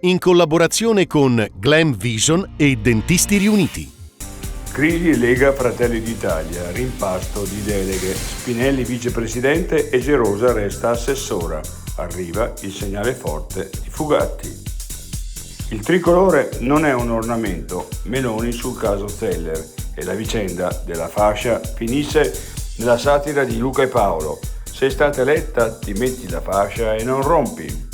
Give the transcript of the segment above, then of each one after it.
in collaborazione con Glam Vision e Dentisti Riuniti. Crisi Lega Fratelli d'Italia, rimpasto di deleghe. Spinelli vicepresidente e Gerosa resta assessora. Arriva il segnale forte di Fugatti. Il tricolore non è un ornamento, Meloni sul caso Zeller, e la vicenda della fascia finisce nella satira di Luca e Paolo. Sei stata eletta, ti metti la fascia e non rompi.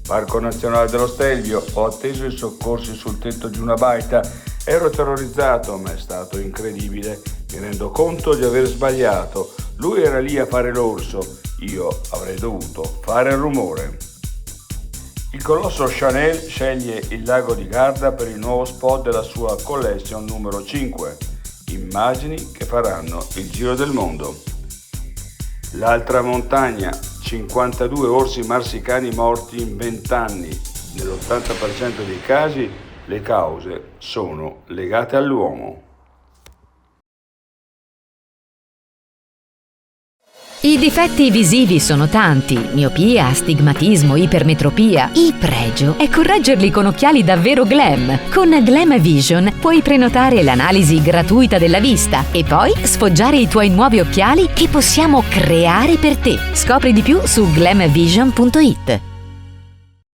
Parco Nazionale dello Stelvio, ho atteso i soccorsi sul tetto di una baita, ero terrorizzato ma è stato incredibile, mi rendo conto di aver sbagliato, lui era lì a fare l'orso, io avrei dovuto fare il rumore. Il colosso Chanel sceglie il lago di Garda per il nuovo spot della sua collection numero 5, immagini che faranno il giro del mondo. L'altra montagna, 52 orsi marsicani morti in 20 anni. Nell'80% dei casi le cause sono legate all'uomo. I difetti visivi sono tanti: miopia, astigmatismo, ipermetropia. Il pregio è correggerli con occhiali davvero glam. Con Glam Vision puoi prenotare l'analisi gratuita della vista e poi sfoggiare i tuoi nuovi occhiali che possiamo creare per te. Scopri di più su glamvision.it.